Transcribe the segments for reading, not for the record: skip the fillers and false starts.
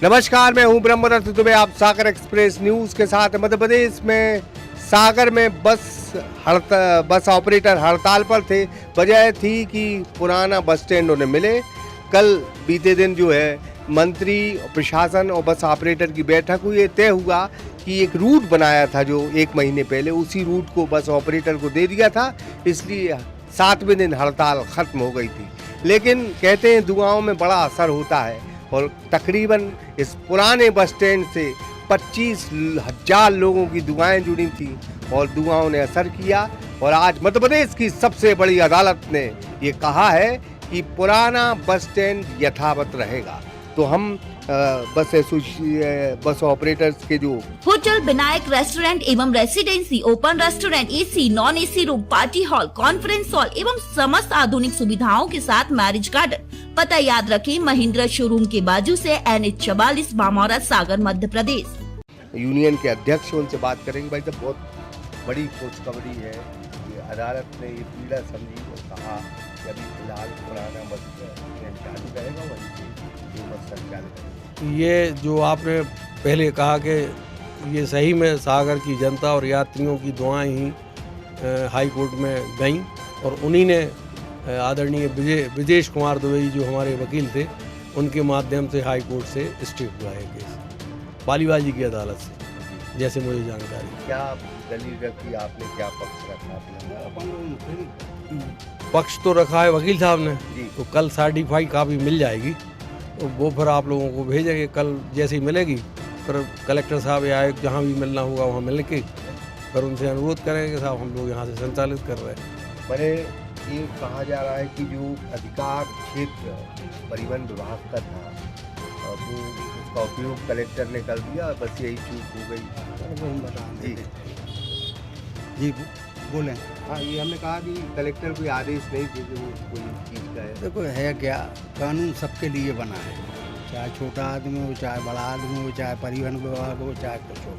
नमस्कार, मैं हूं ब्रह्मदत्त दुबे। आप सागर एक्सप्रेस न्यूज़ के साथ। मध्य प्रदेश में सागर में बस ऑपरेटर हड़ताल पर थे। वजह थी कि पुराना बस स्टैंड उन्हें मिले। कल बीते दिन जो है मंत्री, प्रशासन और बस ऑपरेटर की बैठक हुई। ये तय हुआ कि एक रूट बनाया था जो 1 महीने पहले, उसी रूट को बस ऑपरेटर को दे दिया था, इसलिए 7वें दिन हड़ताल ख़त्म हो गई थी। लेकिन कहते हैं दुआओं में बड़ा असर होता है और तकरीबन इस पुराने बस स्टैंड से 25,000 लोगों की दुआएं जुड़ी थी और दुआओं ने असर किया। और आज मध्य प्रदेश की सबसे बड़ी अदालत ने ये कहा है कि पुराना बस स्टैंड यथावत रहेगा। तो हम बस ऑपरेटर्स के जो होटल विनायक रेस्टोरेंट एवं residency, open restaurant, AC, non AC room, party hall, conference hall एवं समस्त आधुनिक सुविधाओं के साथ मैरिज गार्डन। पता याद रखें, महिंद्रा शोरूम के बाजू से NH 44, बामौरा, सागर, मध्य प्रदेश। यूनियन के अध्यक्ष, उनसे बात करेंगे। भाई, तो बहुत बड़ी खुशखबरी है कि अदालत ने ये पीड़ा समझी और कहा कि अभी फिलहाल पुराना बस स्टैंड चालू रहेगा, वहीं से ये बस संचालित। ये जो आपने पहले कहा कि ये सही में सागर की जनता और यात्रियों की दुआएं ही हाई कोर्ट में गईं और उन्हीं ने आदरणीय विजेश कुमार दुबे जो हमारे वकील थे, उनके माध्यम से हाई कोर्ट से स्टे हुआ है केस, पालीबाजी की अदालत से, जैसे मुझे जानकारी। क्या दलील रखी आपने, क्या पक्ष रखा आपने? पक्ष तो रखा है वकील साहब ने, जी। तो कल सर्टिफाई कापी मिल जाएगी, तो वो फिर आप लोगों को भेजेंगे। कल जैसे ही मिलेगी फिर कलेक्टर साहब या जहाँ भी मिलना होगा वहाँ मिल के फिर उनसे अनुरोध करेंगे, साहब हम लोग यहाँ से संचालित कर रहे हैं। मैंने ये कहा जा रहा है कि जो अधिकार क्षेत्र परिवहन विभाग का था, वो उसका उपयोग कलेक्टर ने कर दिया, बस यही चूक हो गई। जी बोलें। हाँ, ये हमने कहा कि कलेक्टर कोई आदेश नहीं थे कि वो कोई चीज़ का है। देखो है क्या, कानून सबके लिए बना है, चाहे छोटा आदमी हो, चाहे बड़ा आदमी हो, चाहे परिवहन विभाग हो, चाहे कुछ हो।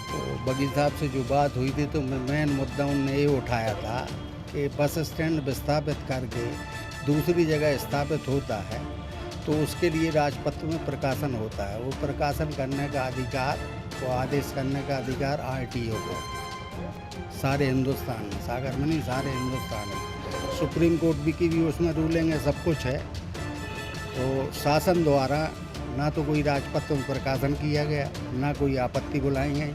तो वकील साहब से जो बात हुई थी तो मेन मुद्दा उनने ये उठाया था कि बस स्टैंड विस्थापित करके दूसरी जगह स्थापित होता है तो उसके लिए राजपत्र में प्रकाशन होता है। वो प्रकाशन करने का अधिकार, वो आदेश करने का अधिकार RTO को, सारे हिंदुस्तान में, सागर में नहीं, सारे हिंदुस्तान में। सुप्रीम कोर्ट की भी उसमें रूलिंग है, सब कुछ है। तो शासन द्वारा ना तो कोई राजपत्र में प्रकाशन किया गया, ना कोई आपत्ति बुलाई गई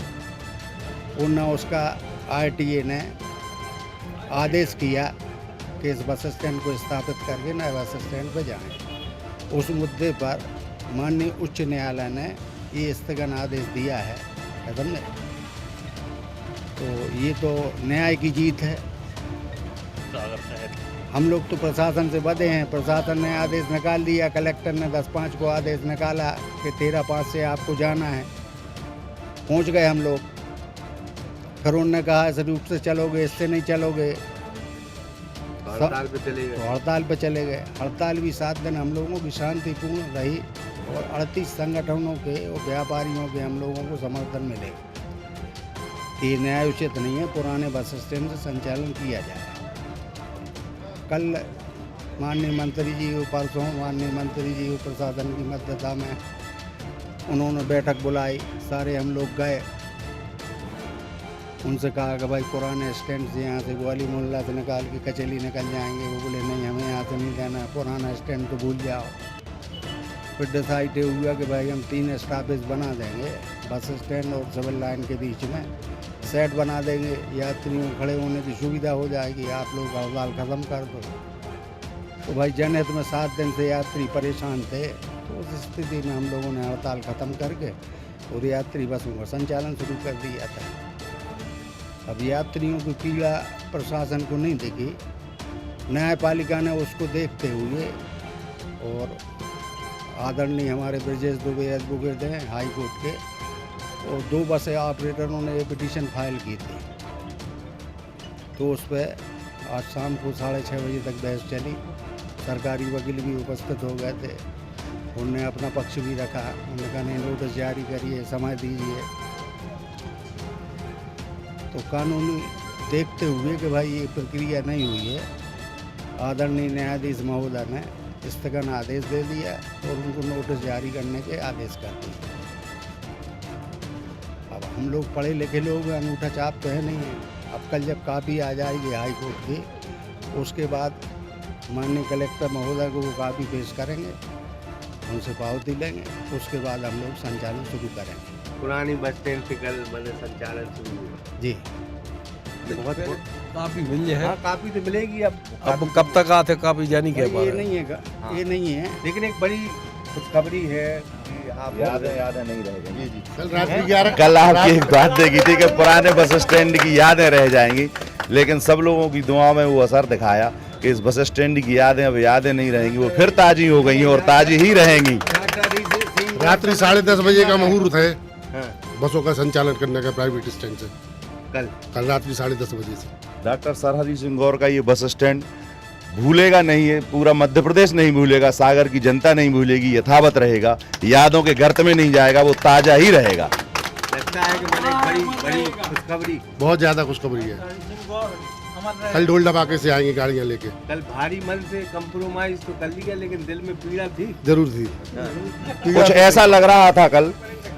और ना उसका RTA ने आदेश किया कि इस बस स्टैंड को स्थापित करके नए बस स्टैंड पर जाएं। उस मुद्दे पर माननीय उच्च न्यायालय ने ये स्थगन आदेश दिया है, समझे। तो ये तो न्याय की जीत है। हम लोग तो प्रशासन से बधे हैं। प्रशासन ने आदेश निकाल दिया, कलेक्टर ने 10/5 को आदेश निकाला कि 13/5 से आपको जाना है। पहुंच गए हम लोग, फिर उन्होंने कहा इस रूप से चलोगे, इससे नहीं चलोगे, हड़ताल पे चले गए। तो हड़ताल पे चले गए। हड़ताल भी 7 दिन हम लोगों की शांतिपूर्ण रही और 38 संगठनों के और व्यापारियों के हम लोगों को समर्थन मिले। ये न्याय उचित नहीं है, पुराने बस स्टैंड से संचालन किया जाए। कल माननीय मंत्री जी, परसों माननीय मंत्री जी प्रशासन की मध्यस्थता में उन्होंने बैठक बुलाई, सारे हम लोग गए। उनसे कहा कि भाई पुराने स्टैंड से यहाँ से ग्वाली मोहल्ला से निकाल के कचेली निकल जाएंगे। वो बोले नहीं, हमें यहाँ से नहीं जाना, पुराना स्टैंड तो भूल जाओ। फिर डिसाइड हुआ कि भाई हम 3 स्टॉपेज बना देंगे, बस स्टैंड और सिविल लाइन के बीच में सेट बना देंगे, यात्रियों खड़े होने की सुविधा हो जाएगी, आप लोग हड़ताल ख़त्म कर दो। तो भाई जनहित में 7 दिन से यात्री परेशान थे, तो उस स्थिति में हम लोगों ने हड़ताल ख़त्म करके और यात्री बसों का संचालन शुरू कर दिया था। अब यात्रियों की पीड़ा प्रशासन को नहीं दिखी, न्यायपालिका ने उसको देखते हुए और आदरणीय हमारे ब्रजेश दुबे एडवोकेट हैं हाई कोर्ट के, और 2 बस ऑपरेटरों ने ये पिटीशन फाइल की थी। तो उस पर आज शाम को 6:30 बजे तक बहस चली। सरकारी वकील भी उपस्थित हो गए थे, उनने अपना पक्ष भी रखा। उन्होंने कहा नहीं, नोटिस जारी करिए, समय दीजिए। तो कानूनी देखते हुए कि भाई ये प्रक्रिया नहीं हुई है, आदरणीय न्यायाधीश महोदय ने स्थगन आदेश दे दिया और उनको नोटिस जारी करने के आदेश कर दिए। अब हम लोग पढ़े लिखे लोग अंगूठा छाप तो है नहीं है। अब कल जब कापी आ जाएगी हाई कोर्ट की, उसके बाद माननीय कलेक्टर महोदय को वो कापी पेश करेंगे, उनसे पावती लेंगे, उसके बाद हम लोग संचालन शुरू करेंगे। पुरानी बस स्टैंड से कल मैंने संचालन शुरू हुआ जी, बहुत काफी मिल जाए। हाँ, काफी तो मिलेगी। अब कब तक आते काफी जानी के ये नहीं है, ये नहीं है। लेकिन एक बड़ी खुशखबरी है कि आप याद है नहीं रहेगा। जी जी, कल रात 11 कल आपकी एक बात देखी थी कि पुराने बस स्टैंड की यादें रह जाएंगी, लेकिन सब लोगों की दुआ में वो असर दिखाया कि इस बस स्टैंड की यादें अब यादें नहीं रहेंगी, वो फिर ताजी हो गई हैं और ताजी ही रहेंगी। रात्रि 10:30 बजे का मुहूर्त है हाँ, बसों का संचालन करने का प्राइवेट स्टैंड से। कल रात्रि 10:30 बजे से। डॉक्टर सरहरी सिंह गौर का ये बस स्टैंड भूलेगा नहीं है, पूरा मध्य प्रदेश नहीं भूलेगा, सागर की जनता नहीं भूलेगी, यथावत रहेगा, यादों के गर्त में नहीं जाएगा, वो ताजा ही रहेगा। लगता है कि मैंने बड़ी खुशखबरी, बहुत ज्यादा खुशखबरी है। कल ढोल ढमाके से आएंगे गाड़ियां लेके। कल भारी मन से कंप्रोमाइज तो कर लिया, लेकिन दिल में पीड़ा थी। जरूर थी। कुछ ऐसा लग रहा था कल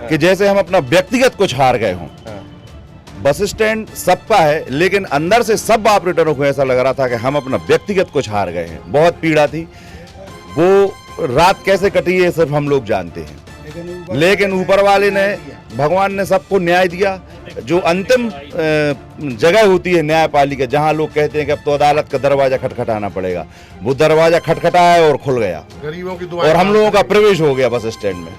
कि जैसे हम अपना व्यक्तिगत कुछ हार गए हों। बस स्टैंड सबका है, लेकिन अंदर से सब ऑपरेटरों को ऐसा लग रहा था कि हम अपना व्यक्तिगत कुछ हार गए हैं। बहुत पीड़ा थी। वो रात कैसे कटी है सिर्फ हम लोग जानते हैं, लेकिन ऊपर वाले ने, भगवान ने सबको न्याय दिया। जो अंतिम जगह होती है न्यायपालिका, जहां लोग कहते हैं कि अब तो अदालत का दरवाजा खटखटाना पड़ेगा, वो दरवाजा खटखटाया और खुल गया गरीबों की दुआएं और हम लोगों का प्रवेश हो गया बस स्टैंड में।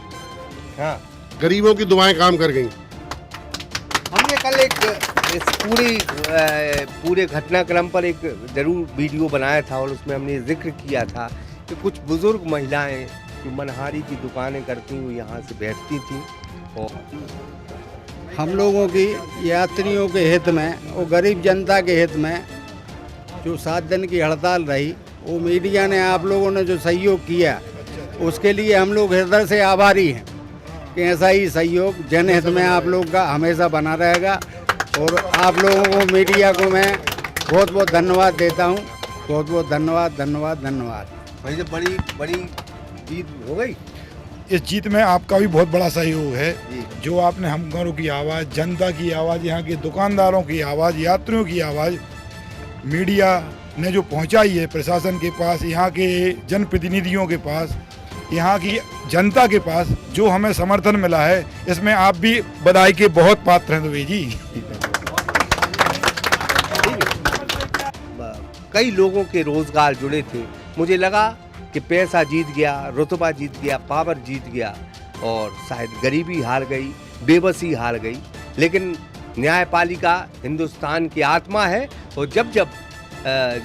हाँ, गरीबों की दुआएं काम कर गई। हमने कल एक इस पूरे घटनाक्रम पर एक जरूर वीडियो बनाया था और उसमें हमने जिक्र किया था कि कुछ बुजुर्ग महिलाएं जो मनहारी की दुकानें करती हुई यहाँ से बैठती थी, और हम लोगों की यात्रियों के हित में और गरीब जनता के हित में जो 7 दिन की हड़ताल रही, वो मीडिया ने, आप लोगों ने जो सहयोग किया, उसके लिए हम लोग हृदय से आभारी हैं कि ऐसा ही सहयोग जनहित में आप लोग का हमेशा बना रहेगा। और आप लोगों को, मीडिया को मैं बहुत बहुत धन्यवाद देता हूँ। बहुत बहुत धन्यवाद, धन्यवाद, धन्यवाद। वहीं से बड़ी जीत हो गई। इस जीत में आपका भी बहुत बड़ा सहयोग है। जी। जो आपने हमगारों की आवाज़, जनता की आवाज़, यहाँ के दुकानदारों की आवाज़, यात्रियों की आवाज़ मीडिया ने जो पहुँचाई है प्रशासन के पास, यहाँ के जनप्रतिनिधियों के पास, यहाँ की जनता के पास जो हमें समर्थन मिला है, इसमें आप भी बधाई के बहुत पात्र हैं दुबे जी। कई लोगों के रोजगार जुड़े थे। मुझे लगा कि पैसा जीत गया, रुतबा जीत गया, पावर जीत गया और शायद गरीबी हार गई, बेबसी हार गई। लेकिन न्यायपालिका हिंदुस्तान की आत्मा है और जब जब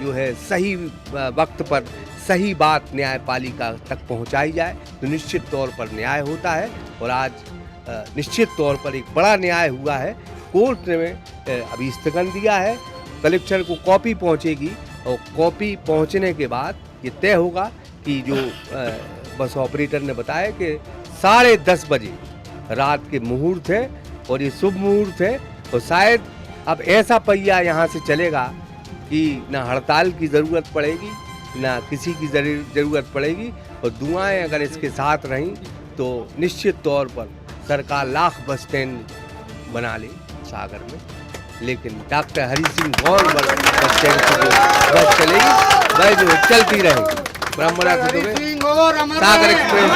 जो है सही वक्त पर सही बात न्यायपालिका तक पहुंचाई जाए तो निश्चित तौर पर न्याय होता है। और आज निश्चित तौर पर एक बड़ा न्याय हुआ है। कोर्ट ने अभी स्थगन दिया है, कलेक्टर को कॉपी पहुंचेगी और कॉपी पहुंचने के बाद ये तय होगा कि जो बस ऑपरेटर ने बताया कि 10:30 बजे रात के मुहूर्त है और ये शुभ मुहूर्त है और शायद अब ऐसा पहिया यहाँ से चलेगा कि ना हड़ताल की ज़रूरत पड़ेगी, ना किसी की ज़रूरत पड़ेगी। और दुआएं अगर इसके साथ रहीं तो निश्चित तौर पर सरकार लाख बस स्टैंड बना ले सागर में, लेकिन डॉक्टर हरि सिंह गौर बस स्टैंड की जो बस चलेगी वह जो चलती रहेगी। ब्रह्मणा से सागर एक्सप्रेस।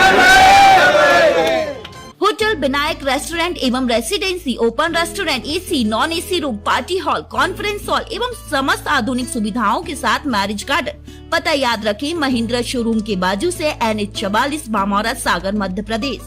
होटल विनायक रेस्टोरेंट एवं residency, open restaurant, AC, non AC room, party hall, conference hall एवं समस्त आधुनिक सुविधाओं के साथ मैरिज गार्डन। पता याद रखें, महिंद्रा शोरूम के बाजू से NH 44, बामौरा, सागर, मध्य प्रदेश।